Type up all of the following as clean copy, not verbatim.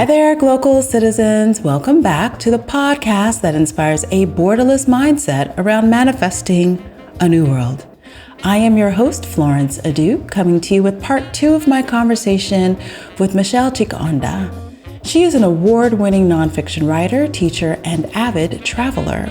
Hi there, Glocal citizens. Welcome back to the podcast that inspires a borderless mindset around manifesting a new world. I am your host, Florence Adu, coming to you with part 2 of my conversation with Michelle Chikaonda. She is an award-winning nonfiction writer, teacher, and avid traveler.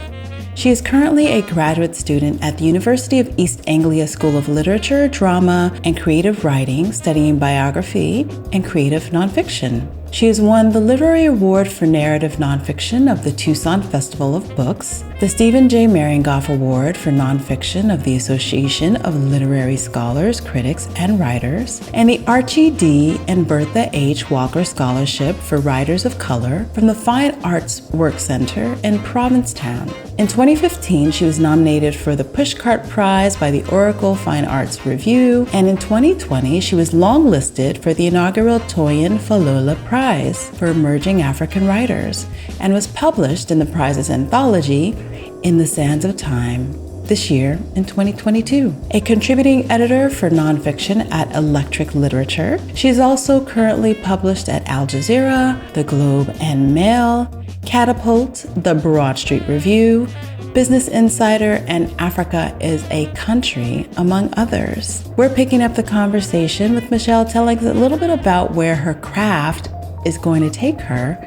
She is currently a graduate student at the University of East Anglia School of Literature, Drama, and Creative Writing, studying biography and creative nonfiction. She has won the Literary Award for Narrative Nonfiction of the Tucson Festival of Books, the Stephen J. Meringoff Award for Nonfiction of the Association of Literary Scholars, Critics, and Writers, and the Archie D. and Bertha H. Walker Scholarship for Writers of Color from the Fine Arts Work Center in Provincetown. In 2015, she was nominated for the Pushcart Prize by the Oracle Fine Arts Review, and in 2020, she was longlisted for the inaugural Toyin Falola Prize for Emerging African Writers, and was published in the prize's anthology, In the Sands of Time, this year in 2022. A contributing editor for nonfiction at Electric Literature, she is also currently published at Al Jazeera, The Globe and Mail, Catapult, The Broad Street Review, Business Insider, and Africa is a Country, among others. We're picking up the conversation with Michelle telling us a little bit about where her craft is going to take her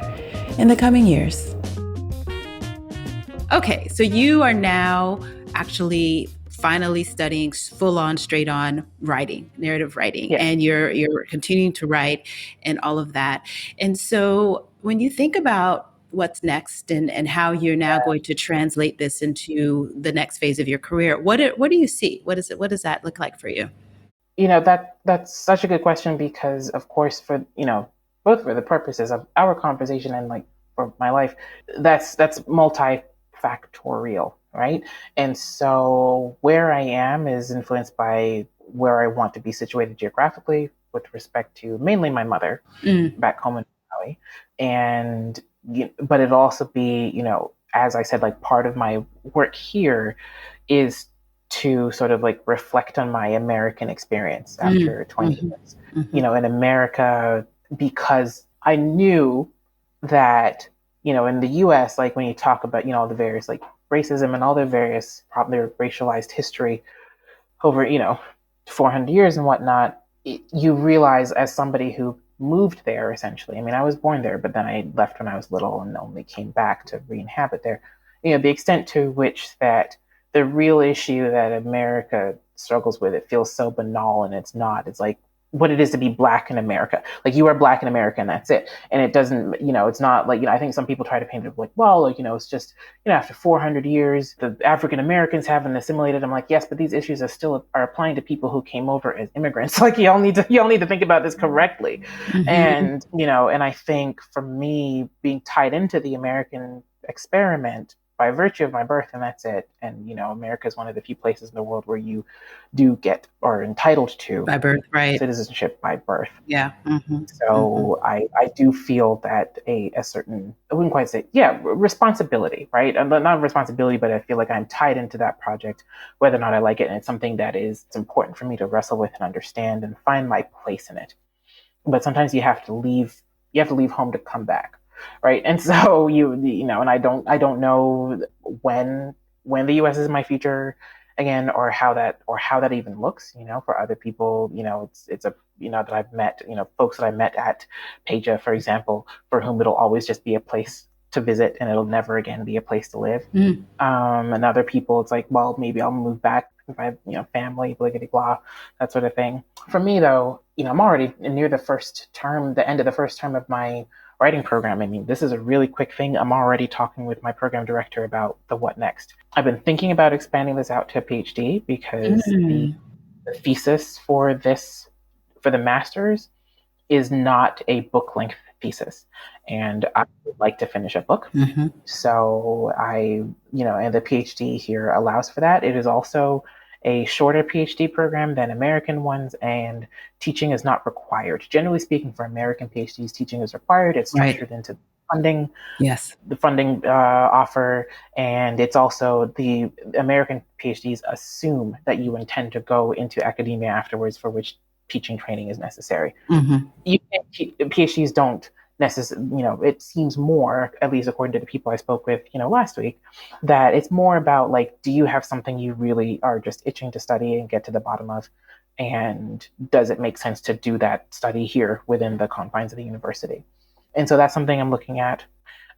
in the coming years. Okay, so you are now actually finally studying full-on, straight-on writing, narrative writing, Yes. and you're continuing to write and all of that. And so when you think about what's next and how you're now going to translate this into the next phase of your career, what do you see? What does that look like for you? That's such a good question because, of course, for both for the purposes of our conversation and like for my life, that's multifactorial, right? And so where I am is influenced by where I want to be situated geographically with respect to mainly my mother back home in Valley, and but it'll also be, as I said, like part of my work here is to sort of like reflect on my American experience after 20 years, in America, because I knew that, in the US, like when you talk about, all the various like racism and all the various probably racialized history over, 400 years and whatnot, you realize as somebody who moved there, essentially. I mean, I was born there, but then I left when I was little and only came back to re-inhabit there. The extent to which that the real issue that America struggles with, it feels so banal, and it's not. It's like what it is to be Black in America. Like, you are Black in America and that's it. And it doesn't, it's not like, I think some people try to paint it like, well, like, it's just, after 400 years, the African Americans haven't assimilated. I'm like, yes, but these issues are applying to people who came over as immigrants. Like, you all need to think about this correctly. And, and I think for me, being tied into the American experiment by virtue of my birth, and that's it. And, America is one of the few places in the world where you do get or are entitled to By birth, right? Citizenship by birth. Yeah. So I do feel that a certain, I wouldn't quite say, responsibility, right? Not responsibility, but I feel like I'm tied into that project, whether or not I like it. And it's something that it's important for me to wrestle with and understand and find my place in it. But sometimes you have to leave home to come back. Right. And so and I don't know when the US is my future again, or how that even looks, for other people, it's a, that I've met, folks that I met at Peja, for example, for whom it'll always just be a place to visit and it'll never again be a place to live. And other people, it's like, well, maybe I'll move back if I have, family, blah, blah, that sort of thing. For me, though, I'm already near the end of the first term of my writing program. I mean, this is a really quick thing. I'm already talking with my program director about the what next. I've been thinking about expanding this out to a PhD because the thesis for the master's is not a book length thesis. And I would like to finish a book. So and the PhD here allows for that. It is also a shorter PhD program than American ones, and teaching is not required. Generally speaking, for American PhDs, teaching is required. It's structured into funding, the funding offer, and it's also the American PhDs assume that you intend to go into academia afterwards, for which teaching training is necessary. PhDs don't it seems more, at least according to the people I spoke with, last week, that it's more about like, do you have something you really are just itching to study and get to the bottom of? And does it make sense to do that study here within the confines of the university? And so that's something I'm looking at.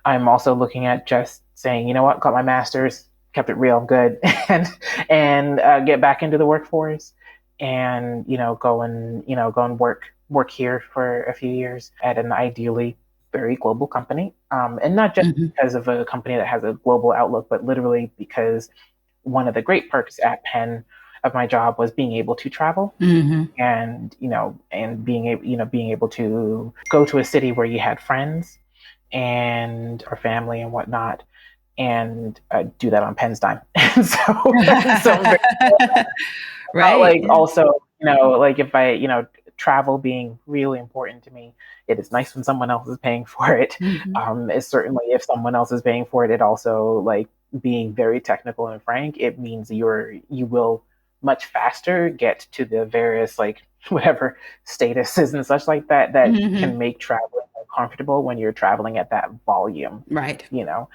I'm also looking at just saying, you know what, got my master's, kept it real good, and get back into the workforce, and go and work here for a few years at an ideally very global company, and not just because of a company that has a global outlook, but literally because one of the great perks at Penn of my job was being able to travel, and being able to go to a city where you had friends and or family and whatnot, and do that on Penn's dime. And so right. Like, also, like if I, travel being really important to me, it is nice when someone else is paying for it. It's certainly, if someone else is paying for it, it also, like, being very technical and frank, it means you will much faster get to the various, like, whatever statuses and such like that can make traveling more comfortable when you're traveling at that volume. Right.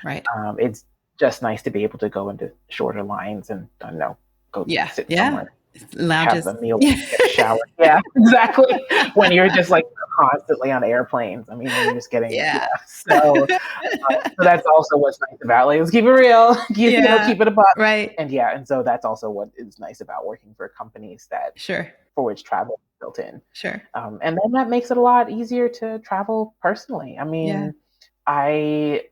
Right. It's just nice to be able to go into shorter lines and, I don't know, go sit somewhere, lounges, have a meal, get a shower. Yeah, exactly. When you're just like constantly on airplanes. I mean, when you're just getting So that's also what's nice about, like, let's keep it real, keep it a buck, right? And so that's also what is nice about working for companies that for which travel is built in. And then that makes it a lot easier to travel personally. I mean, I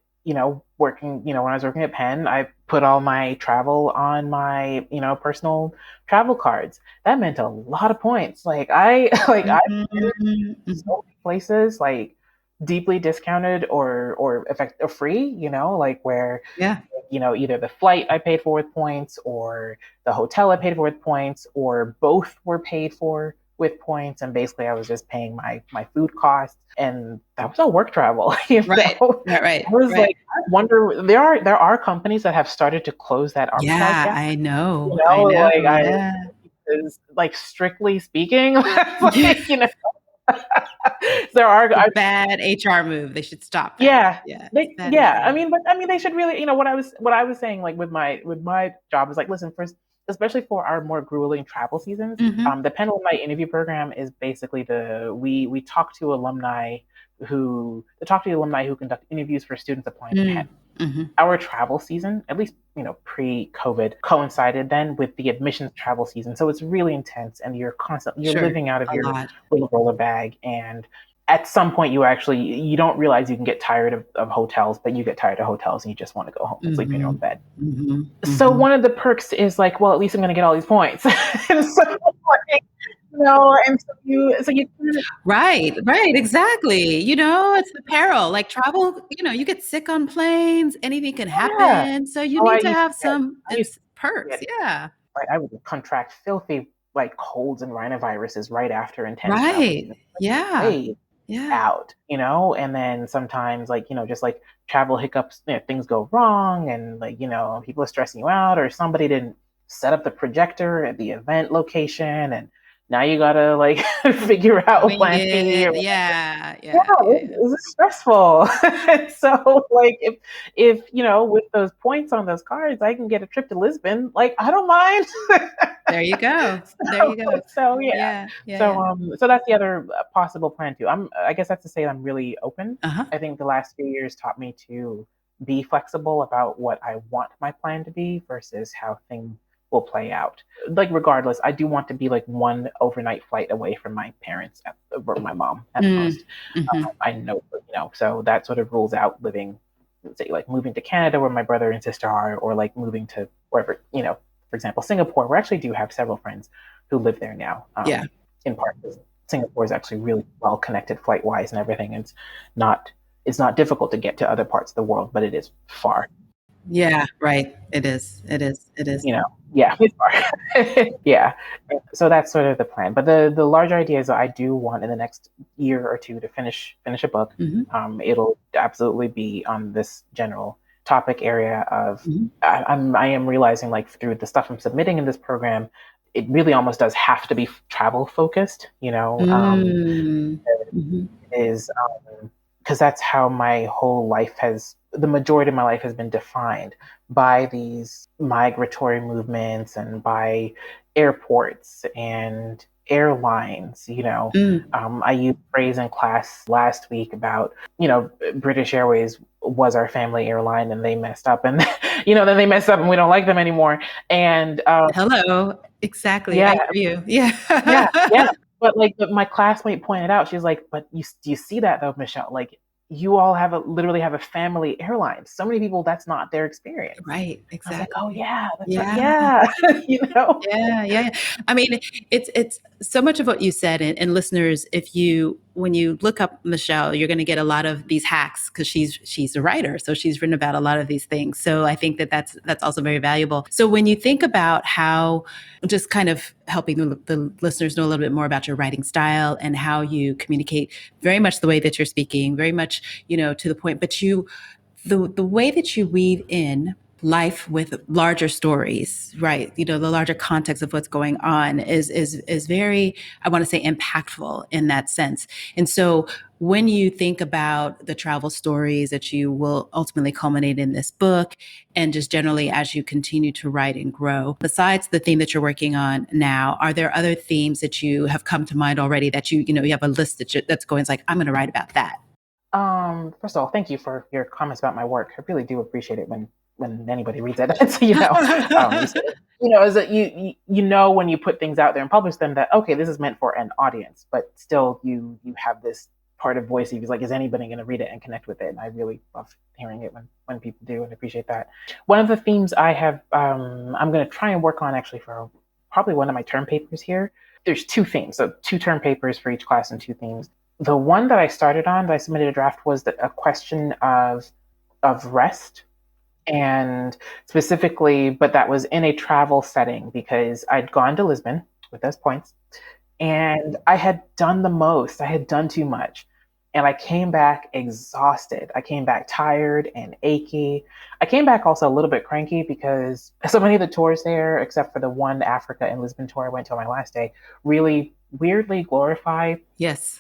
working, when I was working at Penn, I put all my travel on my, personal travel cards. That meant a lot of points. Like I've been so many places, like deeply discounted or free, like where, either the flight I paid for with points, or the hotel I paid for with points, or both were paid for with points, and basically I was just paying my food costs, and that was all work travel. Right. I was like, I wonder, there are companies that have started to close that arbitrage gap. I know. Because, like, strictly speaking, like, there are bad HR move. They should stop that. I mean, they should really, what I was saying, like, with my job is like, listen, first, especially for our more grueling travel seasons, the Penn Alumni Interview Program is basically we talk to alumni who conduct interviews for students applying to Penn. Our travel season, at least, pre-COVID, coincided then with the admissions travel season. So it's really intense, and you're living out of your little roller bag. And at some point, you don't realize you can get tired of hotels, but you get tired of hotels and you just want to go home and sleep in your own bed. So one of the perks is like, well, at least I'm going to get all these points. And so, like, and so you right, exactly. It's the peril. Like travel, you get sick on planes, anything can happen. So you need to have some perks. I would contract filthy, like, colds and rhinoviruses right after intense travel. Out, and then sometimes, like, just like travel hiccups, things go wrong, and, like, people are stressing you out, or somebody didn't set up the projector at the event location, and now you gotta, like, figure out plan B. It's stressful. So, like, if with those points on those cards, I can get a trip to Lisbon, like, I don't mind. There you go. So that's the other possible plan too. I guess that's to say I'm really open. I think the last few years taught me to be flexible about what I want my plan to be versus how things will play out. Like, regardless, I do want to be like one overnight flight away from my parents or my mom at the most. I know, so that sort of rules out living, say, like moving to Canada where my brother and sister are, or like moving to wherever, for example, Singapore. We actually do have several friends who live there now. In part because Singapore is actually really well connected flight wise and everything. It's not difficult to get to other parts of the world, but it is far. Right. It is. It's far. So that's sort of the plan. But the larger idea is that I do want in the next year or two to finish a book. It'll absolutely be on this general topic area of I am realizing, like, through the stuff I'm submitting in this program, it really almost does have to be travel focused. Is because that's how my whole life the majority of my life has been defined by these migratory movements and by airports and airlines. I used a phrase in class last week about, British Airways was our family airline and they messed up, and then they messed up and we don't like them anymore. And Hello. Exactly. I yeah, hear you. Yeah. yeah. But my classmate pointed out, she's like, but do you see that though, Michelle? Like, you all literally have a family airline. So many people, that's not their experience. Right. I was like, oh Exactly. yeah, that's right. Yeah. Yeah. you know? Yeah, yeah. I mean, it's so much of what you said, and listeners, when you look up Michelle, you're going to get a lot of these hacks because she's a writer, so she's written about a lot of these things. So I think that's also very valuable. So when you think about how, just kind of helping the listeners know a little bit more about your writing style and how you communicate, very much the way that you're speaking, very much to the point, but the way that you weave in life with larger stories, right? The larger context of what's going on is very, I want to say, impactful in that sense. And so when you think about the travel stories that you will ultimately culminate in this book, and just generally as you continue to write and grow, besides the theme that you're working on now, are there other themes that you have come to mind already that you have a list that's going, it's like, I'm going to write about that? First of all, thank you for your comments about my work. I really do appreciate it when anybody reads it. So, is that when you put things out there and publish them that, okay, this is meant for an audience, but still you have this part of voice. He's like, is anybody going to read it and connect with it? And I really love hearing it when people do, and appreciate that. One of the themes I have, I'm going to try and work on actually for probably one of my term papers here. There's 2 themes, so 2 term papers for each class and 2 themes. The one that I started on, that I submitted a draft, was a question of rest, and specifically, but that was in a travel setting because I'd gone to Lisbon with those points, and I had done the most. I had done too much. And I came back exhausted. I came back tired and achy. I came back also a little bit cranky because so many of the tours there, except for the one Africa and Lisbon tour I went to on my last day, really weirdly glorify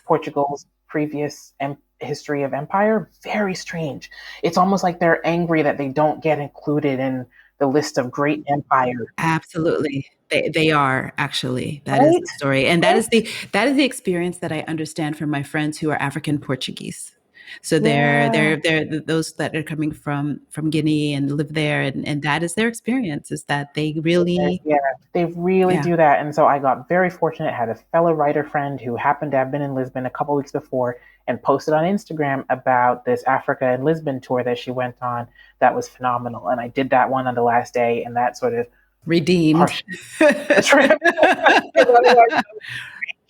Portugal's previous history of empire. Very strange. It's almost like they're angry that they don't get included in the list of great empires. Absolutely. They are, actually. That is Right? the story. And that is the experience that I understand from my friends who are African Portuguese. So they're those that are coming from Guinea and live there, and that is their experience, is that they really they really do that. And so I got very fortunate, had a fellow writer friend who happened to have been in Lisbon a couple weeks before and posted on Instagram about this Africa and Lisbon tour that she went on. That was phenomenal. And I did that one on the last day, and that sort of redeemed the trip.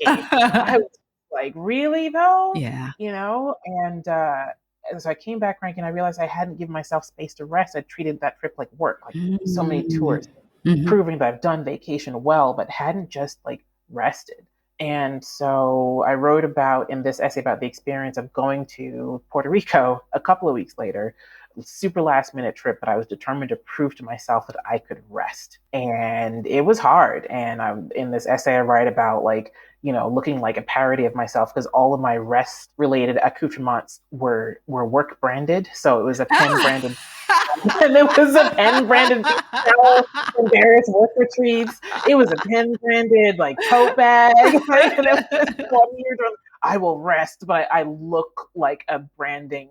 I was like, really though? Yeah. And so I came back cranky, and I realized I hadn't given myself space to rest. I treated that trip like work, like so many tours, proving that I've done vacation well, but hadn't just like rested. And so I wrote in this essay about the experience of going to Puerto Rico a couple of weeks later, super last minute trip, but I was determined to prove to myself that I could rest. And it was hard. And in this essay, I write about looking like a parody of myself because all of my rest related accoutrements were work branded. So it was a pen branded and it was a pen branded from various work retreats. It was a pen branded tote bag. And it was just 1 year. I will rest, but I look like a branding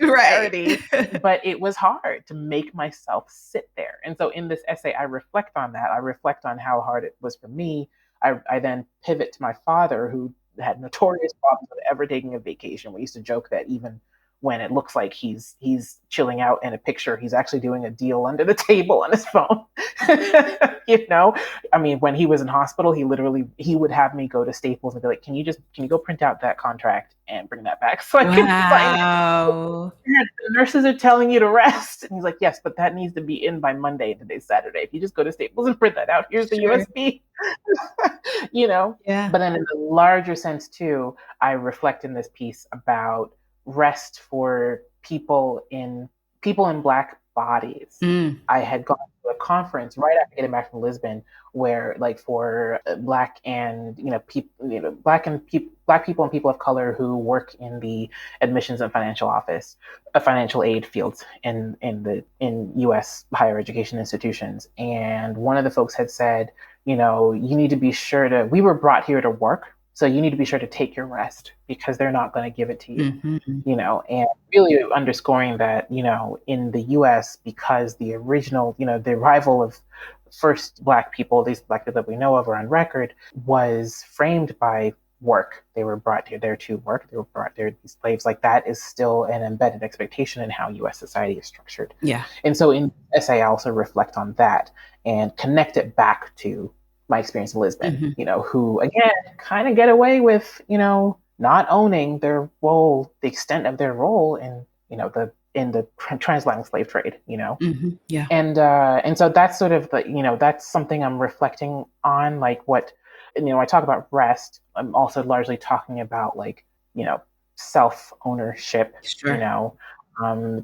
parody. But it was hard to make myself sit there. And so in this essay, I reflect on that. I reflect on how hard it was for me. I then pivot to my father, who had notorious problems with ever taking a vacation. We used to joke that even when it looks like he's chilling out in a picture, he's actually doing a deal under the table on his phone. I mean, when he was in hospital, he would have me go to Staples and be like, can you go print out that contract and bring that back so I can sign it? The nurses are telling you to rest. And he's like, yes, but that needs to be in by Monday, and today's Saturday. If you just go to Staples and print that out, here's the USB. But then in the larger sense too, I reflect in this piece about rest for people in Black bodies. Mm. I had gone to a conference right after getting back from Lisbon, where like for Black and Black people and people of color who work in the admissions and financial aid fields in U.S. higher education institutions. And one of the folks had said, you need to be sure to. We were brought here to work, so you need to be sure to take your rest because they're not going to give it to you. And really underscoring that, in the US, because the original, the arrival of first Black people, these Black people that we know of are on record, was framed by work. They were brought there to work. They were brought there to be slaves. Like that is still an embedded expectation in how US society is structured. Yeah. And so in essay, I also reflect on that and connect it back to my experience in Lisbon, who again kind of get away with, not owning their role, the extent of their role in, the transatlantic slave trade, Yeah. And so that's sort of that's something I'm reflecting on, like what, I talk about rest. I'm also largely talking about like, self-ownership, Sure.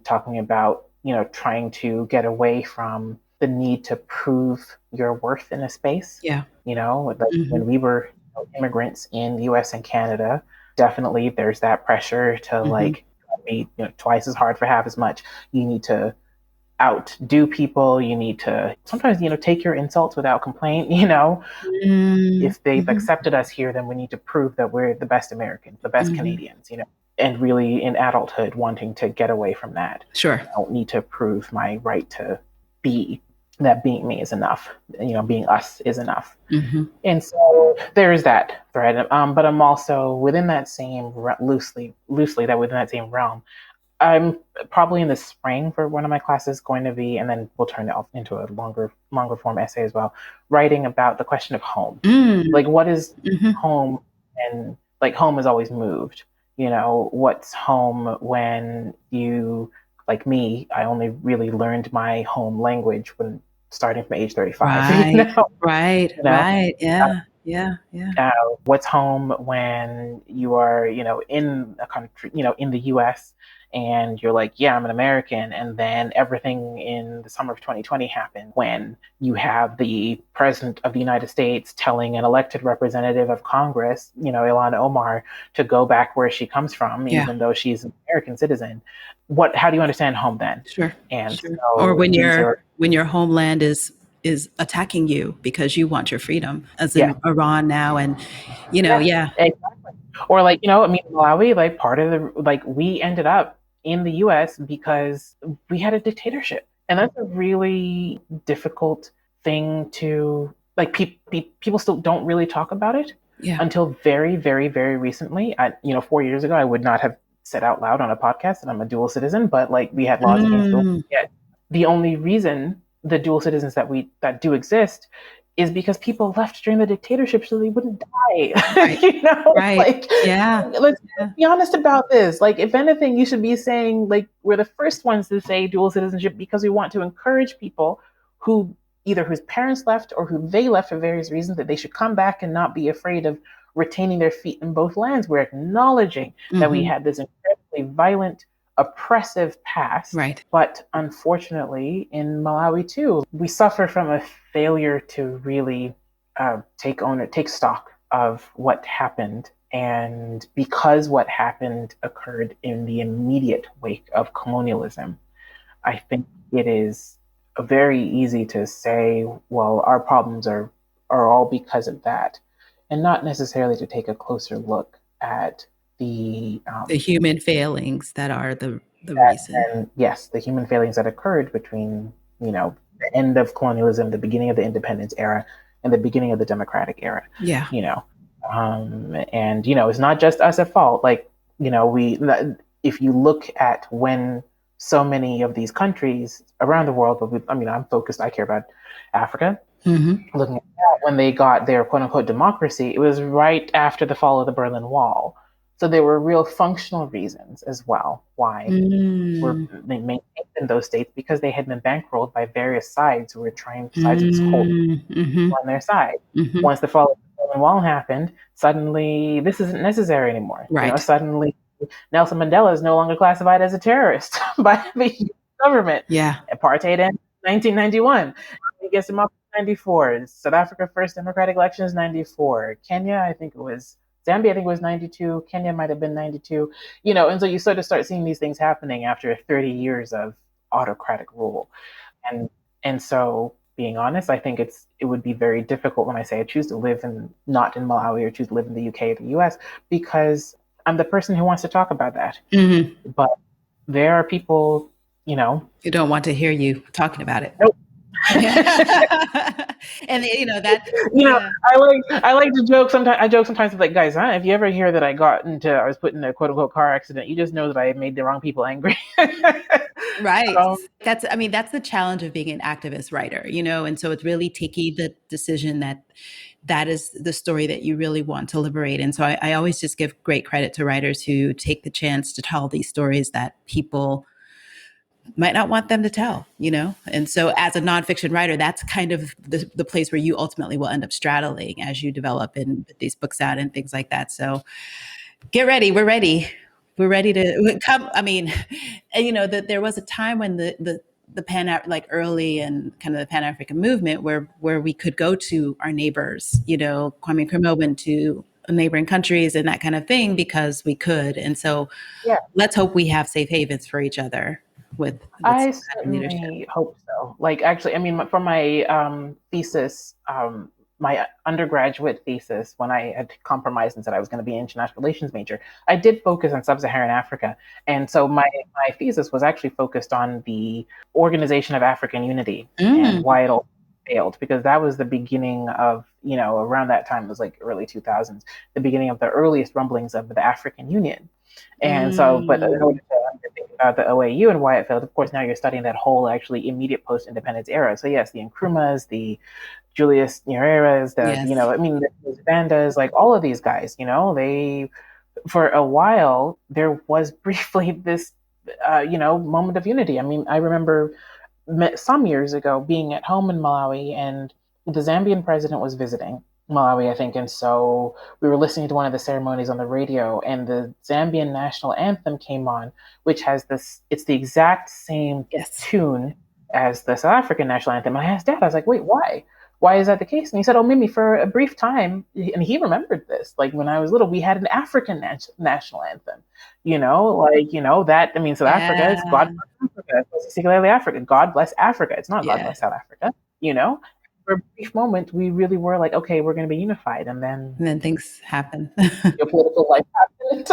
talking about, trying to get away from the need to prove your worth in a space. Yeah. Like when we were immigrants in the US and Canada, definitely there's that pressure to like be twice as hard for half as much. You need to outdo people. You need to sometimes, take your insults without complaint, if they've accepted us here, then we need to prove that we're the best Americans, the best Canadians, and really in adulthood wanting to get away from that. Sure. I don't need to prove my right to be, that being me is enough, being us is enough. And so there's that thread. But I'm also within that same loosely that within that same realm, I'm probably in the spring for one of my classes going to be, and then we'll turn it off into a longer form essay as well, writing about the question of home. Like what is home? And like home is always moved. What's home when you, like me, I only really learned my home language when starting from age 35. Right. Yeah. What's home when you are, in a country, in the US, and you're like, yeah, I'm an American. And then everything in the summer of 2020 happened when you have the president of the United States telling an elected representative of Congress, Ilhan Omar, to go back where she comes from, even though she's an American citizen. How do you understand home then? Sure. And sure. So or when your homeland is attacking you because you want your freedom, as in Iran now, and exactly. Or like, Malawi, like part of the, like we ended up in the US because we had a dictatorship. And that's a really difficult thing to, like, people still don't really talk about it until very, very, very recently. 4 years ago, I would not have said out loud on a podcast that I'm a dual citizen, but like we had laws against dual. Yet the only reason the dual citizens that do exist is because people left during the dictatorship so they wouldn't die. Right. Let's be honest about this. Like, if anything, you should be saying, like, we're the first ones to say dual citizenship because we want to encourage people who either whose parents left or who they left for various reasons, that they should come back and not be afraid of retaining their feet in both lands. We're acknowledging that we had this incredibly violent, oppressive past. Right. But unfortunately, in Malawi too, we suffer from a failure to really take stock of what happened. And because what happened occurred in the immediate wake of colonialism, I think it is very easy to say, well, our problems are all because of that, and not necessarily to take a closer look at the human failings that are the reason. And yes, the human failings that occurred between, the end of colonialism, the beginning of the independence era, and the beginning of the democratic era. Yeah. And it's not just us at fault. Like, if you look at when so many of these countries around the world, but I care about Africa. Looking at that, when they got their quote unquote democracy, it was right after the fall of the Berlin Wall. So there were real functional reasons as well why they maintained in those states, because they had been bankrolled by various sides who were trying sides of this cold on their side. Once the fall of the Berlin Wall happened, suddenly this isn't necessary anymore. Right. Suddenly Nelson Mandela is no longer classified as a terrorist by the government. Yeah. Apartheid in 1991. He gets him up in 94. South Africa first democratic elections 94. Kenya, I think it was Zambia, I think it was 92. Kenya might have been 92. And so you sort of start seeing these things happening after 30 years of autocratic rule. And so being honest, I think it would be very difficult when I say I choose to live not in Malawi or choose to live in the UK or the US, because I'm the person who wants to talk about that. Mm-hmm. But there are people, who don't want to hear you talking about it. Nope. And that. I like to joke sometimes. I joke sometimes with like, guys, if you ever hear that I was put in a quote unquote car accident, you just know that I made the wrong people angry. Right. That's the challenge of being an activist writer, and so it's really taking the decision that is the story that you really want to liberate. And so I always just give great credit to writers who take the chance to tell these stories that people might not want them to tell, And so as a nonfiction writer, that's kind of the place where you ultimately will end up straddling as you develop and put these books out and things like that. So get ready. We're ready. We're ready to come. I mean, that there was a time when the early and kind of the Pan-African movement where we could go to our neighbors, Kwame Nkrumah went to neighboring countries and that kind of thing because we could. And so let's hope we have safe havens for each other with I certainly hope so. Like, actually, I mean, for my thesis, my undergraduate thesis, when I had compromised and said I was going to be an international relations major, I did focus on sub-Saharan Africa. And so my thesis was actually focused on the Organization of African Unity and why it all failed, because that was the beginning of, around that time, it was like early 2000s, the beginning of the earliest rumblings of the African Union. And so, but in order to think about the OAU and why it failed, of course, now you're studying that whole actually immediate post-independence era. So yes, the Nkrumahs, the Julius Nyerere's, the Bandas, like all of these guys, they, for a while, there was briefly this, moment of unity. I mean, I remember some years ago being at home in Malawi, and the Zambian president was visiting Malawi, I think. And so we were listening to one of the ceremonies on the radio, and the Zambian national anthem came on, which has it's the exact same tune as the South African national anthem. And I asked Dad, I was like, wait, why? Why is that the case? And he said, oh, Mimi, for a brief time, and he remembered this, like when I was little, we had an African national anthem, that, I mean, South Africa is God bless Africa, particularly Africa. God bless Africa. It's not God bless South Africa, For a brief moment, we really were like, okay, we're going to be unified. And then things happen. Your political life happened.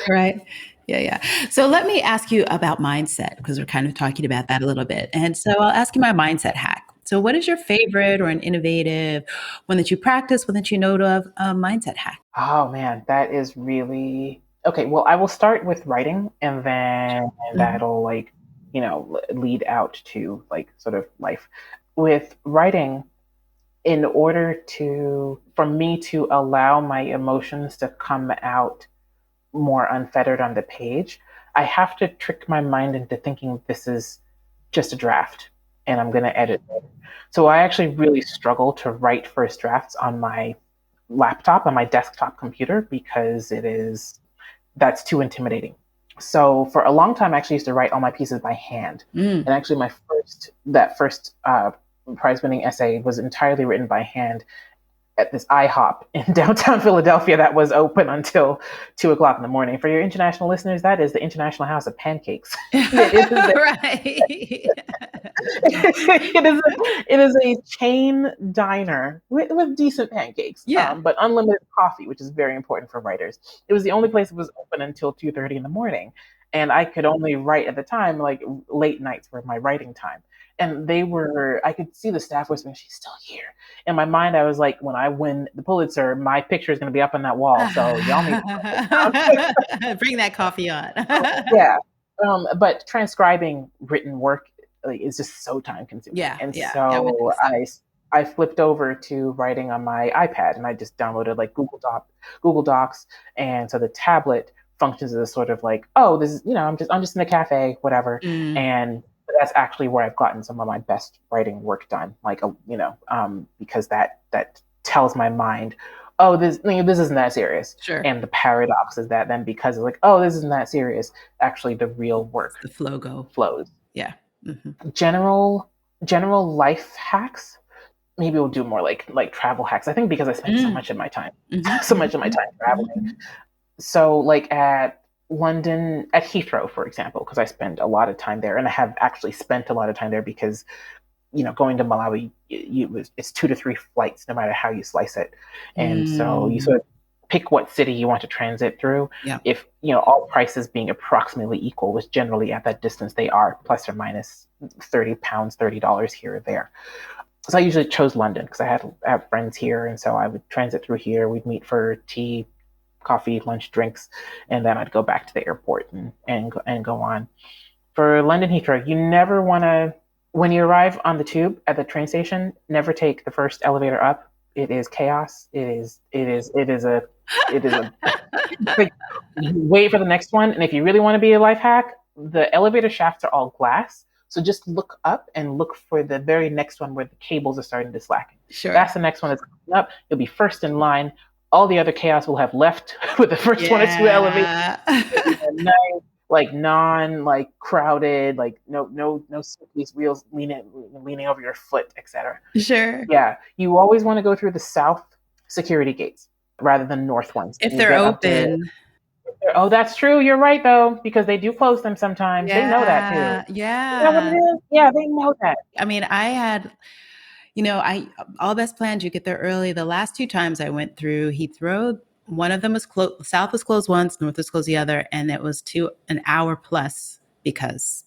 Right. Yeah. So let me ask you about mindset, because we're kind of talking about that a little bit. And so I'll ask you my mindset hack. So what is your favorite or an innovative one that you practice, one that you know of, mindset hack? Oh man, that is really okay. Well, I will start with writing, and then that'll lead out to sort of life. With writing, in order for me to allow my emotions to come out more unfettered on the page, I have to trick my mind into thinking this is just a draft and I'm going to edit it. So I actually really struggle to write first drafts on my laptop, on my desktop computer, because that's too intimidating. So for a long time, I actually used to write all my pieces by hand. And actually my first prize-winning essay was entirely written by hand at this IHOP in downtown Philadelphia that was open until 2:00 in the morning. For your international listeners, that is the International House of Pancakes. It is a chain diner with decent pancakes, but unlimited coffee, which is very important for writers. It was the only place that was open until 2:30 in the morning. And I could only write at the time, like late nights were my writing time. And I could see the staff whispering, she's still here. In my mind, I was like, when I win the Pulitzer, my picture is going to be up on that wall. So y'all need to bring that coffee on. Yeah. But transcribing written work is just so time consuming. So I flipped over to writing on my iPad, and I just downloaded Google Docs. And so the tablet functions as a sort of this is, I'm just in a cafe, whatever. And that's actually where I've gotten some of my best writing work done. Because that tells my mind, oh, this isn't that serious. Sure. And the paradox is that then, because it's this isn't that serious, actually the real work, the flow flows. Yeah. Mm-hmm. General life hacks. Maybe we'll do more like travel hacks. I think because I spend so Mm. much of my time, so Mm-hmm. much of my time traveling. Mm-hmm. So like at London, at Heathrow, for example, because I spend a lot of time there, and I have actually spent a lot of time there because going to Malawi, it's 2 to 3 flights, no matter how you slice it, and so you Mm. sort of pick what city you want to transit through. Yeah. If all prices being approximately equal, which generally at that distance they are, plus or minus £30, $30 here or there. So I usually chose London because I have friends here, and so I would transit through here. We'd meet for tea, coffee, lunch, drinks, and then I'd go back to the airport and go on. For London Heathrow, you never want to, when you arrive on the tube at the train station, never take the first elevator up. It is chaos. It is a like, wait for the next one. And if you really want to be a life hack, the elevator shafts are all glass. So just look up and look for the very next one where the cables are starting to slacken. Sure. That's the next one that's coming up. You'll be first in line. All the other chaos will have left with the first one or two elevators. Nice, like like crowded, like no suitcase wheels leaning over your foot, etc. Sure. Yeah, you always want to go through the south security gates rather than north ones. If they're open. Oh, that's true. You're right, though, because they do close them sometimes. Yeah. They know that, too. Yeah. Is that what it is? Yeah, they know that. I mean, I had, all best plans, you get there early. The last 2 times I went through Heathrow, one of them was closed. South was closed once, North was closed the other. And it was an hour plus because,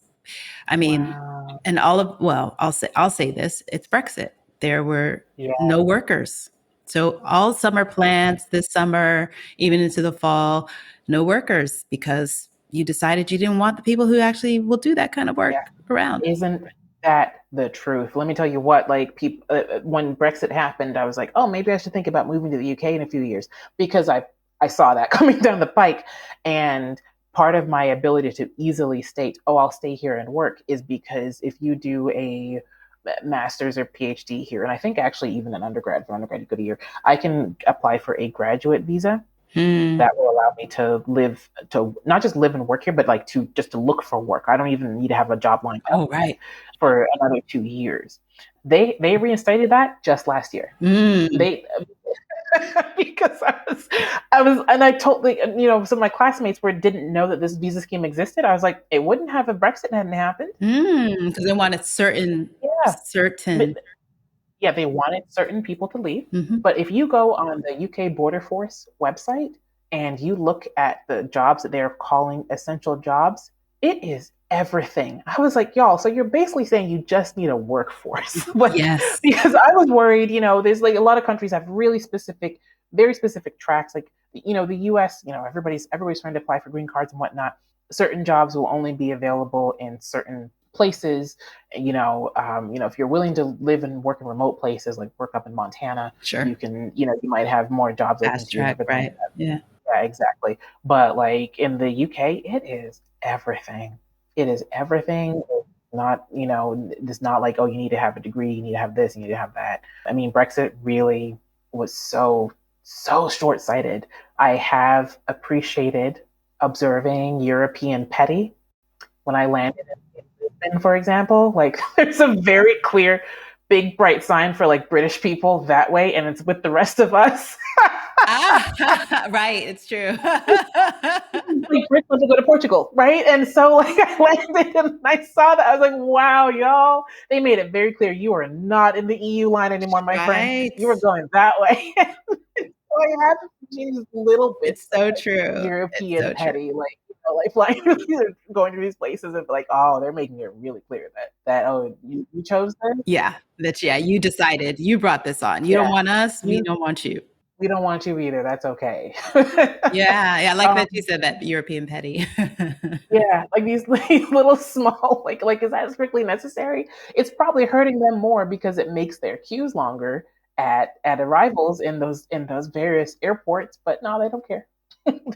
I mean, Wow. and I'll say this, it's Brexit. There were no workers. So all summer plans this summer, even into the fall, no workers because you decided you didn't want the people who actually will do that kind of work around. Isn't that the truth? Let me tell you what, like people, when Brexit happened, I was like, oh, maybe I should think about moving to the UK in a few years because I saw that coming down the pike. And part of my ability to easily state, oh, I'll stay here and work is because if you do a master's or PhD here, and I think actually even an undergrad, for undergrad you go a year, I can apply for a graduate visa that will allow me to not just live and work here, but like to look for work. I don't even need to have a job lined up. Oh, right. For another 2 years. They reinstated that just last year. They because I was and I told some of my classmates didn't know that this visa scheme existed. I was like, it wouldn't have if Brexit hadn't happened. Because they wanted certain. Yeah, they wanted certain people to leave. But if you go on the UK Border Force website and you look at the jobs that they're calling essential jobs, it is everything. I was like, y'all, so you're basically saying you just need a workforce. Yes. Because I was worried, there's like a lot of countries have really very specific tracks. Like, the US, everybody's trying to apply for green cards and whatnot. Certain jobs will only be available in certain places. If you're willing to live and work in remote places, like work up in Montana, sure, you can, you might have more jobs open to you and everything. Right. Yeah, exactly. But like in the UK, it is everything. It is everything. It's not, it's not like, oh, you need to have a degree, you need to have this, you need to have that. I mean, Brexit really was so short-sighted. I have appreciated observing European petty when I landed in Lisbon, for example. Like, there's a very clear, big, bright sign for like British people that way, and it's with the rest of us. Right, it's true. Like Brits want to go to Portugal, right? And so like I landed and I saw that. I was like, wow, y'all. They made it very clear you are not in the EU line anymore, my friend. You were going that way. So I had to change a little bit. It's so true. European petty, like like flying going to these places and like, oh, they're making it really clear that oh, you chose this. Yeah, you decided, you brought this on. You don't want us, we don't want you. We don't want you either. That's okay. Yeah, I like that you said that, European petty. Yeah, like these little small, like is that strictly necessary? It's probably hurting them more because it makes their queues longer at arrivals in those various airports. But no, they don't care.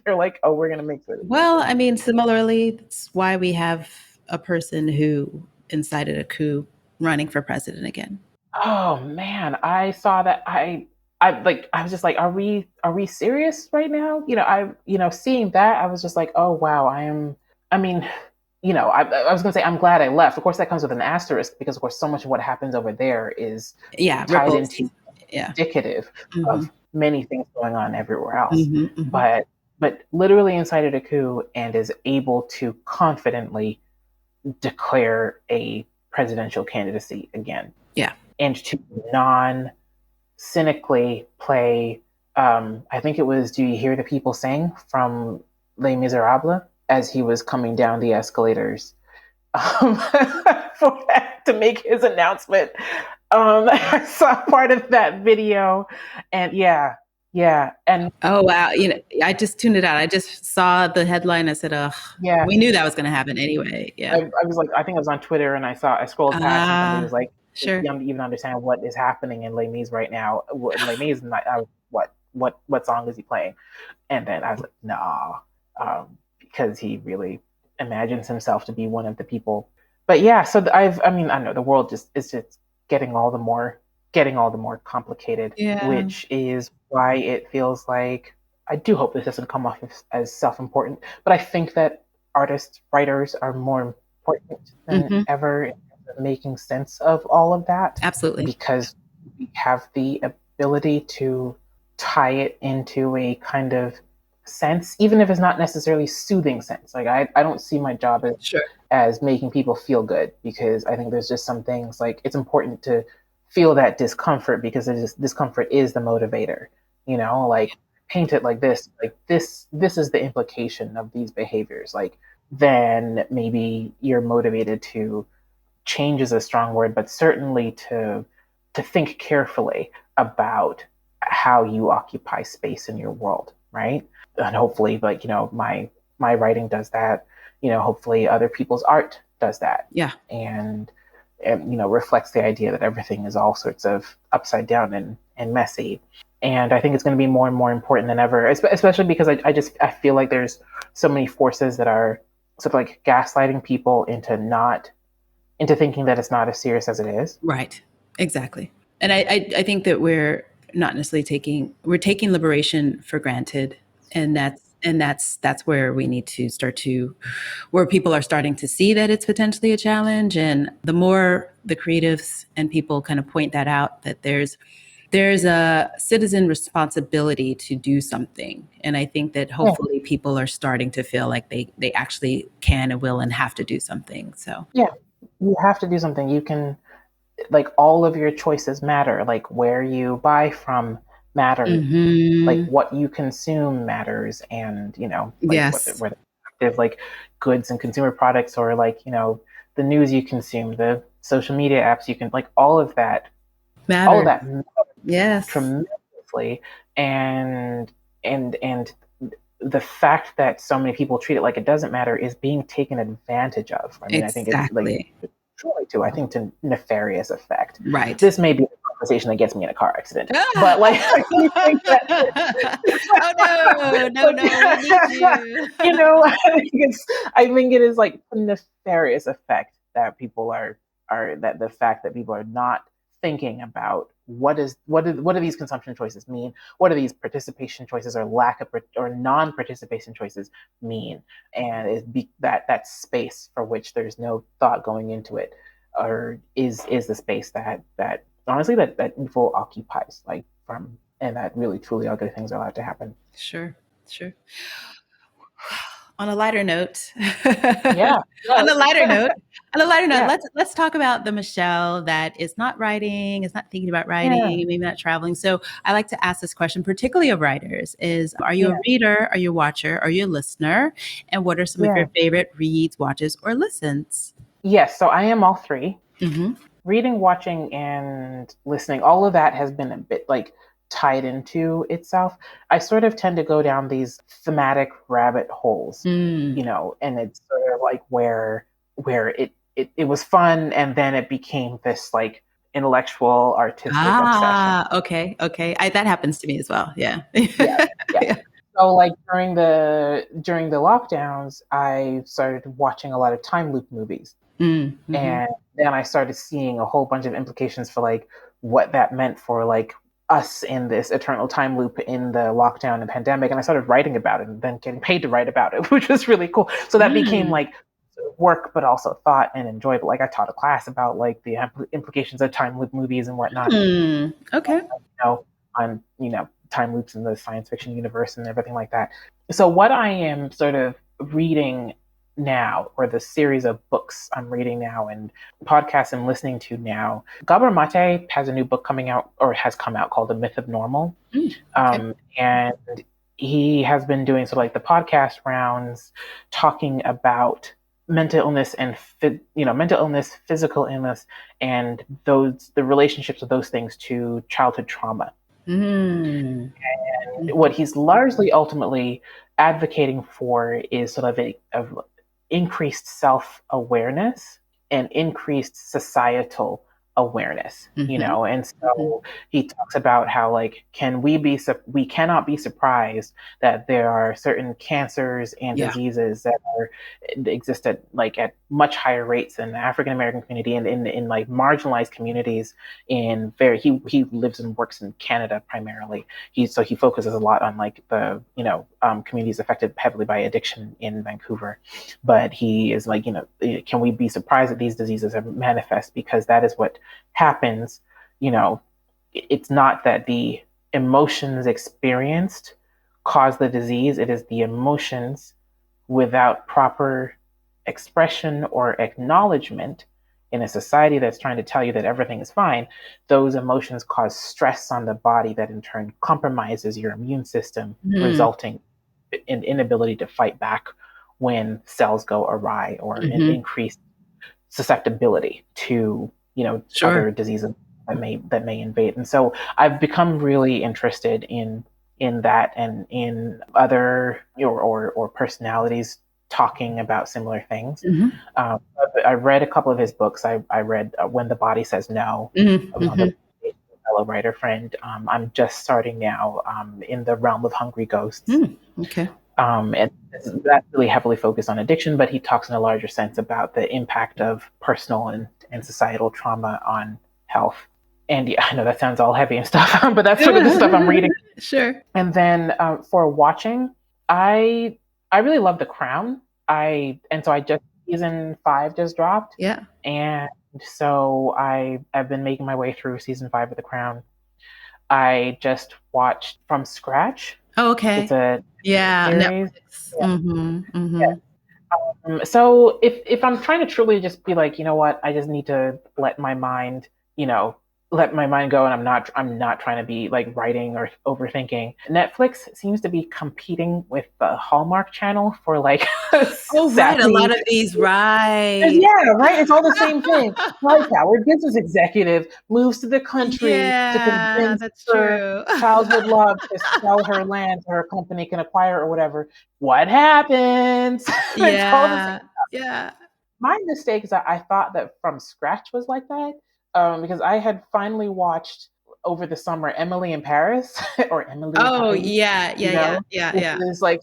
They're like, oh, we're gonna make sure. Well, I mean, similarly, that's why we have a person who incited a coup running for president again. Oh man, I saw that. I was just like, are we serious right now? Seeing that, I was just like, oh wow, I mean, I was going to say, I'm glad I left. Of course, that comes with an asterisk because, of course, so much of what happens over there is tied ripples. into, Yeah. indicative Mm-hmm. of many things going on everywhere else. Mm-hmm, mm-hmm. But literally incited a coup and is able to confidently declare a presidential candidacy again. Yeah. And to non cynically play, I think it was Do You Hear the People Sing from Les Miserables as he was coming down the escalators to make his announcement. I saw part of that video, and yeah. And oh wow, I just tuned it out. I just saw the headline. I said, "Ugh, yeah, we knew that was going to happen anyway." Yeah. I was like, I think I was on Twitter, and I scrolled past, and somebody was like, Sure. "You don't even understand what is happening in Les Mis right now." Les Mis, and I was, what song is he playing? And then I was like, nah, because he really imagines himself to be one of the people. But yeah, so I don't know, the world is just getting all the more complicated, Yeah. which is why it feels like I do hope this doesn't come off as self-important. But I think that artists, writers are more important than ever in terms of making sense of all of that. Absolutely. Because we have the ability to tie it into a kind of sense, even if it's not necessarily soothing sense. Like I don't see my job as making people feel good, because I think there's just some things like it's important to feel that discomfort, because discomfort is the motivator. Like paint it like this is the implication of these behaviors. Like then maybe you're motivated to change is a strong word, but certainly to think carefully about how you occupy space in your world, right? And hopefully, like, my writing does that. Hopefully other people's art does that. Yeah. And reflects the idea that everything is all sorts of upside down and messy. And I think it's going to be more and more important than ever, especially because I feel like there's so many forces that are sort of like gaslighting people into thinking that it's not as serious as it is. Right. Exactly. And I think that we're not necessarily taking liberation for granted. And that's where we need to where people are starting to see that it's potentially a challenge. And the more the creatives and people kind of point that out, that there's a citizen responsibility to do something. And I think that hopefully people are starting to feel like they actually can and will and have to do something. So yeah, you have to do something. You can, like, all of your choices matter. Like where you buy from matters. Like what you consume matters. And yes, whether there's like goods and consumer products, or like the news you consume, the social media apps you can, like, all of that matters yes, tremendously. And the fact that so many people treat it like it doesn't matter is being taken advantage of. I mean, I think it's like I think to nefarious effect. Right. This may be a conversation that gets me in a car accident, but like, I think that, oh no, I think it is like a nefarious effect that people are that the fact that people are not thinking about what do these consumption choices mean? What do these participation choices or lack of or non-participation choices mean? And that space for which there's no thought going into it, or is the space that honestly that info occupies, like, and that really truly ugly things are allowed to happen. Sure. On a lighter note, yeah. on a lighter note, let's talk about the Michelle that is not writing, is not thinking about writing, maybe not traveling. So I like to ask this question, particularly of writers: are you a reader? Are you a watcher? Are you a listener? And what are some of your favorite reads, watches, or listens? Yes, so I am all three. Reading, watching, and listening. All of that has been a bit like tied into itself. I sort of tend to go down these thematic rabbit holes, and it's sort of like where it was fun, and then it became this like intellectual, artistic obsession. Okay. That happens to me as well. Yeah. Yeah. So like during the lockdowns, I started watching a lot of time loop movies. And then I started seeing a whole bunch of implications for like what that meant for like us in this eternal time loop in the lockdown and pandemic. And I started writing about it and then getting paid to write about it, which was really cool. So that became like work, but also thought and enjoyable. Like I taught a class about like the implications of time loop movies and whatnot. Okay. On time loops in the science fiction universe and everything like that. So what I am sort of reading now, or the series of books I'm reading now and podcasts I'm listening to now, Gabor Mate has a new book coming out, or has come out, called The Myth of Normal. Okay. And he has been doing sort of like the podcast rounds, talking about mental illness and mental illness, physical illness, and the relationships of those things to childhood trauma. And what he's largely ultimately advocating for is sort of a increased self-awareness and increased societal awareness, and so he talks about how like we cannot be surprised that there are certain cancers and diseases that exist at much higher rates in the African American community and in like marginalized communities. He lives and works in Canada primarily. He focuses a lot on like the communities affected heavily by addiction in Vancouver, but he is like, can we be surprised that these diseases are manifest? Because that is what happens. It's not that the emotions experienced cause the disease. It is the emotions without proper expression or acknowledgement in a society that's trying to tell you that everything is fine. Those emotions cause stress on the body that in turn compromises your immune system, resulting in inability to fight back when cells go awry, or an increased susceptibility to other diseases that may invade. And so I've become really interested in that, and in other or personalities talking about similar things. I read a couple of his books. I read When the Body Says No. I was on the fellow writer friend. I'm just starting now in the realm of Hungry Ghosts. Okay. And that's really heavily focused on addiction, but he talks in a larger sense about the impact of personal and societal trauma on health. And yeah, I know that sounds all heavy and stuff, but that's sort of the stuff I'm reading. Sure. And then for watching, I really love The Crown. Season 5 just dropped. Yeah. And so I've been making my way through season 5 of The Crown. I just watched From Scratch. Oh, okay. It's a series. So if I'm trying to truly just be like, you know what, I just need to let my mind go, and I'm not trying to be like writing or overthinking. Netflix seems to be competing with the Hallmark Channel for like right, a lot of these, right? Yeah, right. It's all the same thing. Like our business executive moves to the country to convince her childhood love to sell her land so her company can acquire or whatever. What happens? It's all the same stuff. Yeah. My mistake is that I thought that From Scratch was like that. Because I had finally watched over the summer Emily in Paris or Emily. Oh, in Paris, yeah. It's like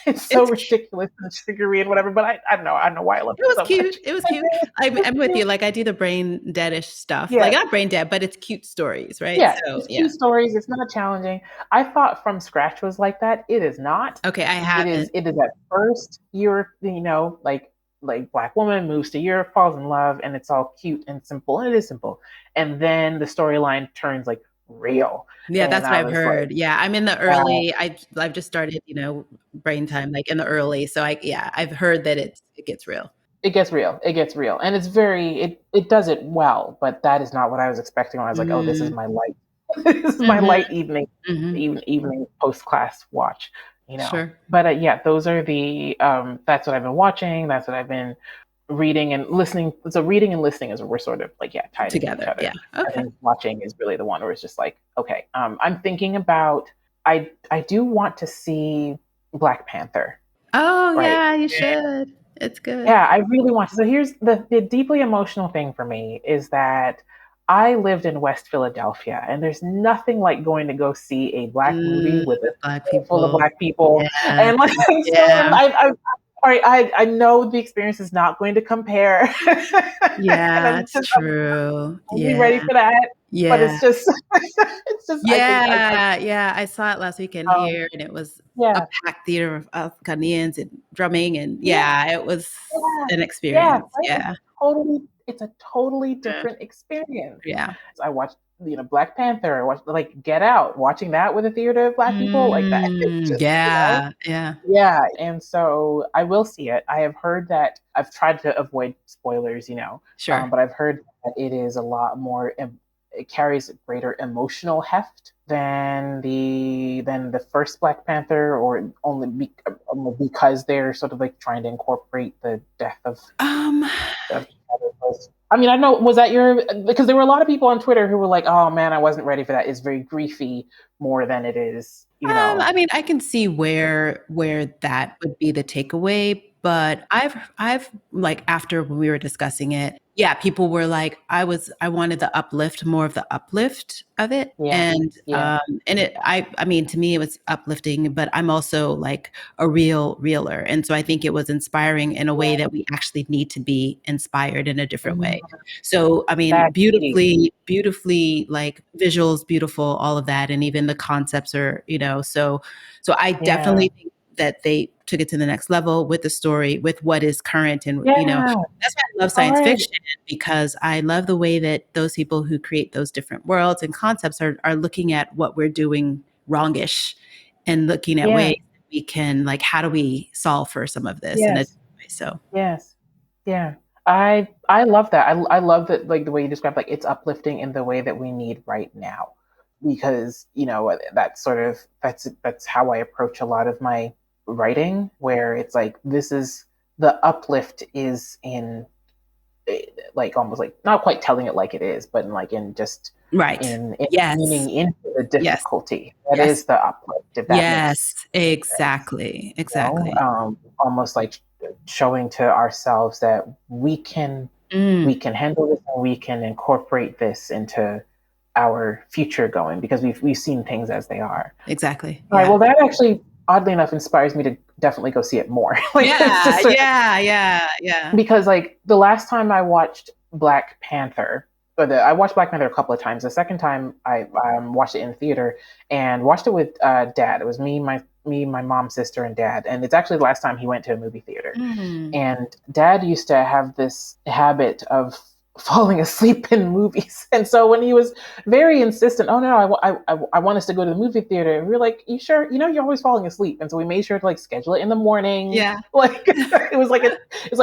it's ridiculous and sugary and whatever. But I don't know why I love it. It was so cute. much. It was cute. I'm with you. Like I do the brain deadish stuff. Yeah. Like not brain dead, but it's cute stories, right? Yeah, it's cute stories. It's not challenging. I thought From Scratch was like that. It is not. Okay, I haven't. It is at first you're like Black woman moves to Europe, falls in love, and it's all cute and simple. And it is simple. And then the storyline turns like real. Yeah, and that's what I've heard. Like, I'm in the early. I've just started, brain time, like in the early. So I've heard that it gets real. It gets real. And it's it does it well, but that is not what I was expecting when I was like, oh, this is my light. This is my light evening post class watch. Sure. But those are the that's what I've been watching. That's what I've been reading and listening. So reading and listening is we're sort of like tied together. Into each other. Yeah. Okay. I think watching is really the one where it's just like, okay, I'm thinking about. I do want to see Black Panther. Oh right? Yeah, you should. It's good. Yeah, I really want to. So here's the deeply emotional thing for me is that I lived in West Philadelphia, and there's nothing like going to go see a Black movie with a full of Black people. Yeah. And like, I know the experience is not going to compare. Yeah, that's true. Are you ready for that? but Yeah. it's just, it's just, I think, Yeah. I saw it last weekend um, here, and it was a yeah, packed theater of Ghanaians and drumming, and yeah, it was yeah, an yeah, experience. right? Yeah. It's a totally Yeah. different experience. Yeah. I watched, Black Panther. I watched like Get Out. Watching that with a theater of Black people like that, it's just, Yeah. Yeah. yeah. And so I will see it. I have heard that I've tried to avoid spoilers, Sure. but I've heard that it is a lot more. It carries greater emotional heft than the first Black Panther, or only because they're sort of like trying to incorporate the death Um, of I mean, I know, was that because there were a lot of people on Twitter who were like, "Oh man, I wasn't ready for that. It's very griefy more than it is, I mean, I can see where that would be the takeaway, but I've like after when we were discussing it, yeah, people were like, I wanted the uplift, more of the uplift of it, Yeah, yeah, and I mean, to me, it was uplifting, but I'm also like a realer, and so I think it was inspiring in a way yeah. that we actually need to be inspired in a different way. Mm, So, I mean, that beautifully, like visuals, beautiful, all of that. And even the concepts are, so I yeah, definitely think that they took it to the next level with the story, with what is current. And, yeah. that's why I love All science right. fiction, because I love the way that those people who create those different worlds and concepts are looking at what we're doing wrongish and looking at Yeah. ways that we can, like, how do we solve for some of this in a Yes. different way? So, Yes. Yeah. I love that. I love that, like the way you describe, like it's uplifting in the way that we need right now, because that's sort of that's how I approach a lot of my writing, where it's like this is the uplift is in, like almost like not quite telling it like it is, but in just right. in Yes. leaning into the Yes. difficulty. That Yes. is the uplift, if that makes Yes, sense. exactly, exactly. Almost like showing to ourselves that we Mm, can handle this, and we can incorporate this into our future going, because we've seen things as they are. exactly. All right. Yeah. Well, that actually, oddly enough, inspires me to definitely go see it more. Like it's Yeah, just yeah. because like the last time I watched Black Panther, I watched Black Panther a couple of times. The second time I watched it in theater and watched it with dad. It was my mom, sister, and dad. And it's actually the last time he went to a movie theater. Mm. And dad used to have this habit of falling asleep in movies. And so when he was very insistent, oh no, I want us to go to the movie theater, and we were like, you sure? You're always falling asleep. And so we made sure to like schedule it in the morning. Yeah. Like it was like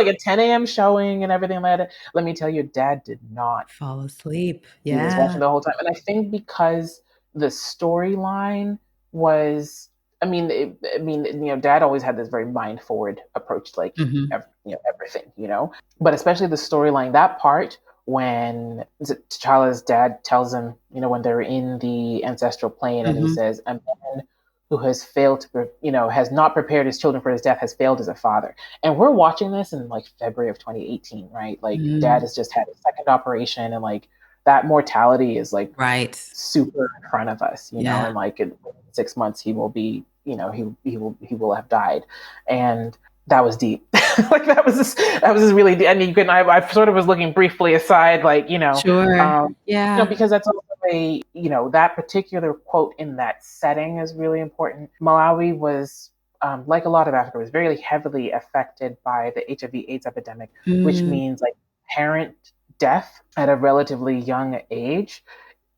a 10 a.m. showing and everything like that. Let me tell you, dad did not. Fall asleep. He was Yeah. watching the whole time. And I think because the storyline was, dad always had this very mind forward approach to like Mhm. everything, but especially the storyline, that part when T'Challa's dad tells him, when they're in the ancestral plane, and he Mhm. says, a man who has failed to, has not prepared his children for his death has failed as a father. And we're watching this in like February of 2018, right? Like dad Mm. has just had a second operation, and like that mortality is like Right. super in front of us, Yeah. and like in 6 months he will be, he will have died. And that was deep. Like that was just really deep. I mean, I sort of was looking briefly aside, like, Sure. Yeah. because that's also that particular quote in that setting is really important. Malawi was, like a lot of Africa, was very heavily affected by the HIV/AIDS epidemic, which Mm. means like parent death at a relatively young age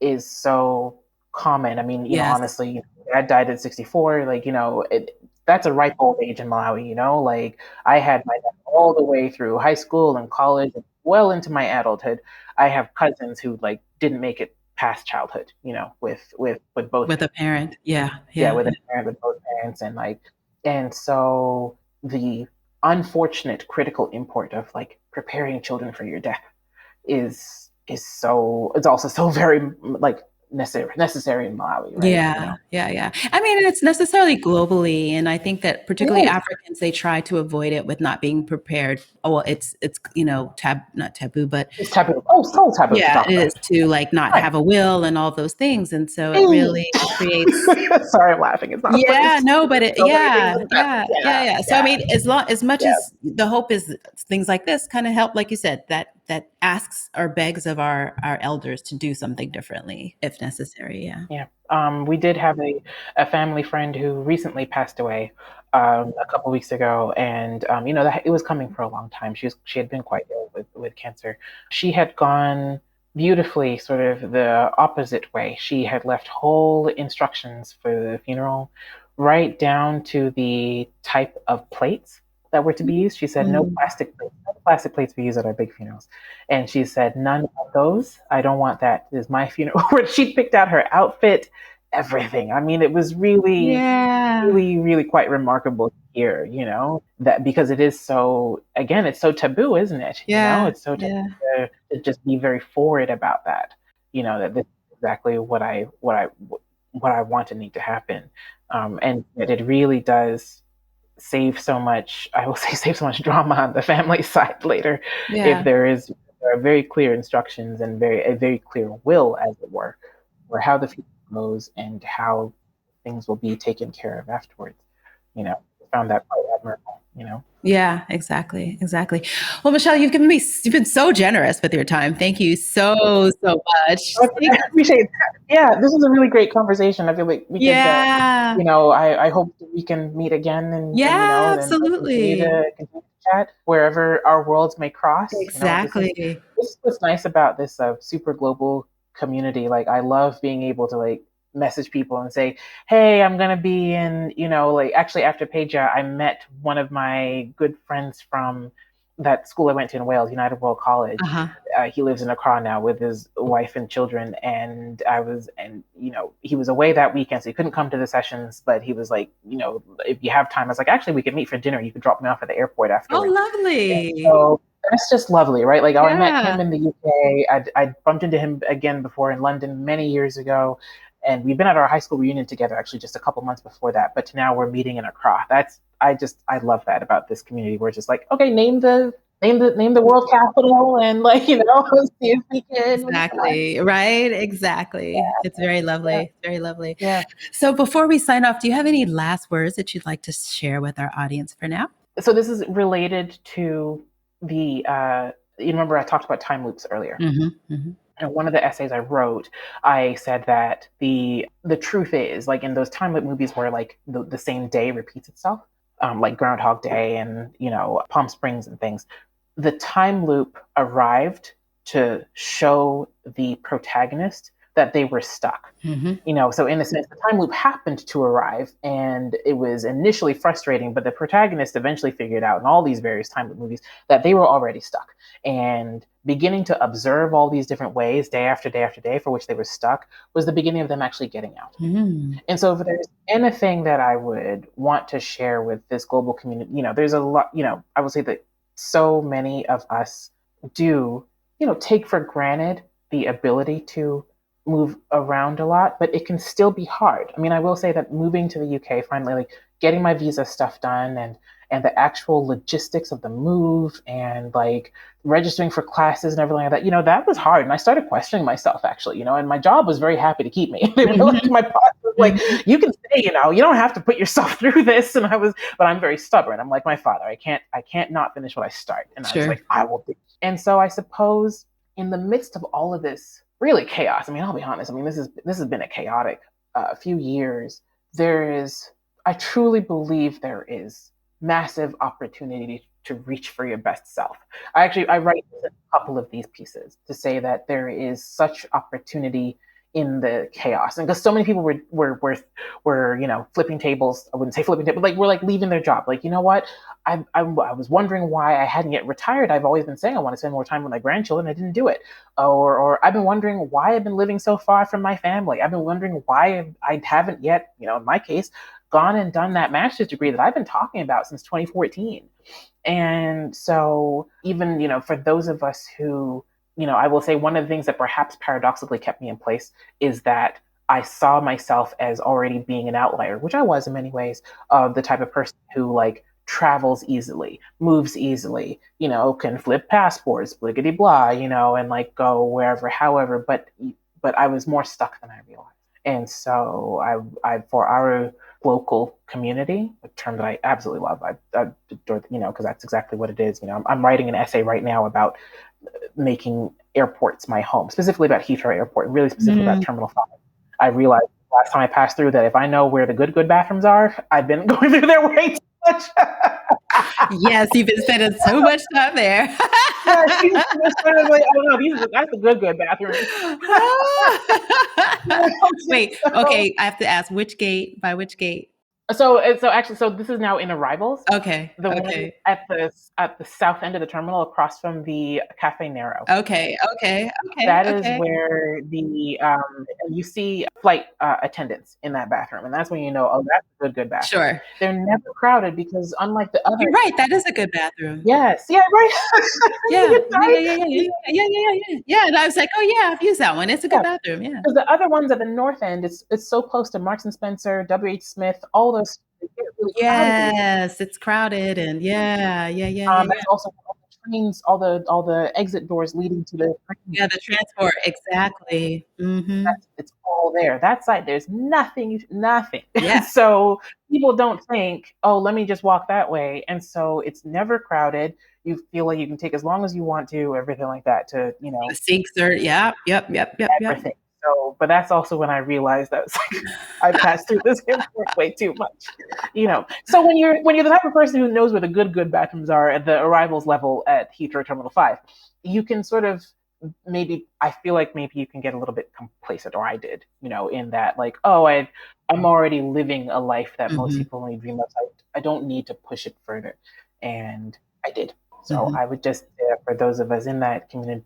is so common. I mean, Yes. honestly, dad died at 64. Like, that's a ripe old age in Malawi. Like I had my dad all the way through high school and college, and well into my adulthood. I have cousins who like didn't make it past childhood. With both, With a parent. Yeah. yeah, Yeah. with a parent, with both parents, and so the unfortunate critical import of like preparing children for your death it's also so very like necessary in Malawi, right? Yeah. I mean, it's necessarily globally, and I think that particularly Yes. Africans, they try to avoid it with not being prepared. Oh, well, it's not taboo, but It's taboo. Oh, so taboo to yeah, talk it is about. to like not Right. have a will and all those things, and so it Hey. really creates. Sorry, I'm laughing. It's not, but Yeah, it's no, but so many things in that. Yeah, yeah. So I yeah, mean, as much yeah, as the hope is things like this kind of help, like you said, that that asks or begs of our elders to do something differently if necessary. Yeah. Yeah. We did have a family friend who recently passed away a couple weeks ago, and that it was coming for a long time. She had been quite ill with cancer. She had gone beautifully, sort of the opposite way. She had left whole instructions for the funeral, right down to the type of plates that were to be used. She said no plastic plates. No plastic plates we use at our big funerals. And she said, none of those. I don't want that. This is my funeral. She picked out her outfit, everything. I mean, it was really, Yeah. really, really quite remarkable to hear, that because it is so, again, it's so taboo, isn't it? Yeah. It's so taboo Yeah. to just be very forward about that, that this is exactly what I want and need to happen. And that it really does save so much, I will say, save so much drama on the family side later if Yeah. there are very clear instructions and a very clear will, as it were, for how the future goes and how things will be taken care of afterwards. I found that quite admirable. Yeah, exactly. Exactly. Well, Michelle, you've been so generous with your time. Thank you so much. I appreciate that. Yeah, this was a really great conversation. I feel like we could, Yeah. I hope that we can meet again Yeah, and absolutely. continue to chat wherever our worlds may cross. Exactly. This is what's nice about this super global community. Like, I love being able to like message people and say, hey, I'm going to be in, like actually after Peja, I met one of my good friends from that school I went to in Wales, United World College. Uh-huh. He lives in Accra now with his wife and children. And he was away that weekend, so he couldn't come to the sessions, but he was like, if you have time, I was like, actually, we could meet for dinner. You could drop me off at the airport Oh, afterwards. lovely. So that's just lovely, right? Like, I met Yeah. him in the UK. I bumped into him again before in London many years ago. And we've been at our high school reunion together actually just a couple months before that. But now we're meeting in Accra. I love that about this community. We're just like, okay, name the world capital, and like, see if we can connect. Exactly. Right? Exactly. It's very Yeah. lovely. Very lovely. Yeah. So before we sign off, do you have any last words that you'd like to share with our audience for now? So this is related to the you remember I talked about time loops earlier. Mm-hmm. Mm-hmm. And one of the essays I wrote, I said that the truth is, like, in those time loop movies where like the same day repeats itself, like Groundhog Day and Palm Springs and things, the time loop arrived to show the protagonist that they were stuck. Mm-hmm. So in a sense, the time loop happened to arrive, and it was initially frustrating, but the protagonist eventually figured out in all these various time loop movies that they were already stuck. And beginning to observe all these different ways, day after day after day, for which they were stuck, was the beginning of them actually getting out. Mm-hmm. And so if there's anything that I would want to share with this global community, there's a lot, I would say that so many of us do, take for granted the ability to move around a lot, but it can still be hard. I mean, I will say that moving to the UK, finally, like getting my visa stuff done and the actual logistics of the move and like registering for classes and everything like that, that was hard. And I started questioning myself actually, and my job was very happy to keep me. They were like, my boss was like, you can stay, you don't have to put yourself through this. But I'm very stubborn. I'm like my father. I can't not finish what I start. And I was like, I will do. And so I suppose in the midst of all of this really chaos, I mean, I'll be honest. I mean, this has been a chaotic few years. I truly believe there is massive opportunity to reach for your best self. I write a couple of these pieces to say that there is such opportunity in the chaos, and because so many people were flipping tables. I wouldn't say flipping tables, but like we're like leaving their job. Like, you know what? I was wondering why I hadn't yet retired. I've always been saying I want to spend more time with my grandchildren. I didn't do it. Or I've been wondering why I've been living so far from my family. I've been wondering why I haven't yet, in my case, gone and done that master's degree that I've been talking about since 2014. And so even, for those of us who, I will say one of the things that perhaps paradoxically kept me in place is that I saw myself as already being an outlier, which I was in many ways, of the type of person who like travels easily, moves easily, can flip passports, bliggity blah, and like go wherever, however, but I was more stuck than I realized. And so I for our Glocal community, a term that I absolutely love. I adore, because that's exactly what it is. I'm writing an essay right now about making airports my home, specifically about Heathrow Airport, really specifically about Terminal 5. I realized last time I passed through that if I know where the good bathrooms are, I've been going through there way too much. Yes, you've been spending so much time there. Yeah, she's like, oh no, that's the good bathroom. Wait, okay, I have to ask, by which gate? So this is now in arrivals. Okay. The one at the south end of the terminal, across from the Cafe Nero. Okay. That is where you see flight attendants in that bathroom, and that's when you know, oh, that's a good bathroom. Sure. They're never crowded because unlike the other. You're right. That is a good bathroom. Yes. Yeah. Right. Yeah. And I was like, oh yeah, I've used that one. It's a good bathroom. Yeah. Because the other ones at the north end, it's so close to Marks and Spencer, W.H. Smith, all those. Really yes, it's crowded, and yeah. That's also all the trains, all the exit doors leading to the the transport, exactly. Mm-hmm. It's all there. That side, there's nothing. Yeah. So people don't think, oh, let me just walk that way, and so it's never crowded. You feel like you can take as long as you want to, everything like that. To the sinks are, yep. Everything. So, but that's also when I realized that it's like I passed through this airport way too much, So when you're the type of person who knows where the good bathrooms are at the arrivals level at Heathrow Terminal 5, you can sort of I feel like maybe you can get a little bit complacent, or I did, in that, like, oh, I'm already living a life that most people only dream of. I don't need to push it further, and I did. So I would just, for those of us in that community,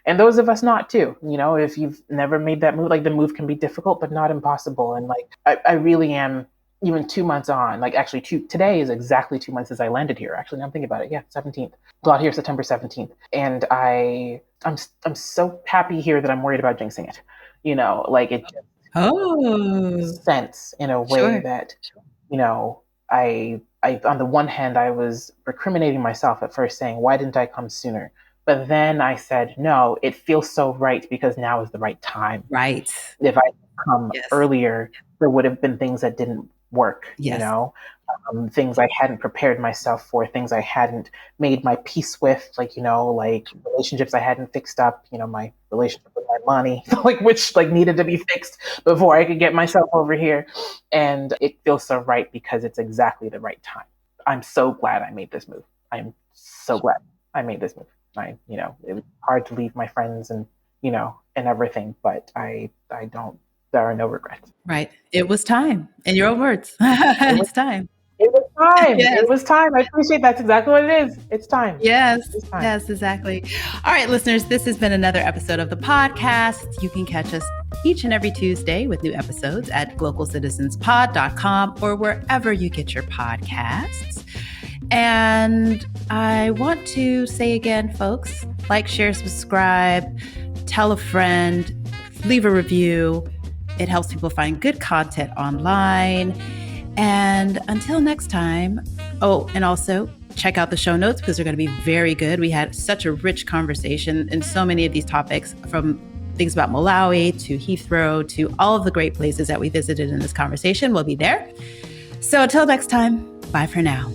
and those of us not too, if you've never made that move, like, the move can be difficult, but not impossible. And like, I really am, even 2 months on, like, actually today is exactly 2 months since I landed here. Actually, now I'm thinking about it. Yeah, 17th. Got here September 17th. And I'm so happy here that I'm worried about jinxing it. Like, it just sense in a way that, I on the one hand, I was recriminating myself at first, saying, why didn't I come sooner? But then I said, no, it feels so right because now is the right time. Right. If I had come earlier, there would have been things that didn't work, things I hadn't prepared myself for, things I hadn't made my peace with, like, like relationships I hadn't fixed up, my relationship with my money, which needed to be fixed before I could get myself over here. And it feels so right because it's exactly the right time. I'm so glad I made this move. I'm so glad I made this move. It was hard to leave my friends and, and everything, but there are no regrets. Right. It was time. In your own words. It's time. It was time. Yes. It was time. I appreciate that's exactly what it is. It's time. Yes. Yes, exactly. All right, listeners, this has been another episode of the podcast. You can catch us each and every Tuesday with new episodes at glocalcitizenspod.com or wherever you get your podcasts. And I want to say again, folks, like, share, subscribe, tell a friend, leave a review. It helps people find good content online. And until next time, and also check out the show notes because they're going to be very good. We had such a rich conversation in so many of these topics, from things about Malawi to Heathrow to all of the great places that we visited in this conversation will be there. So until next time, bye for now.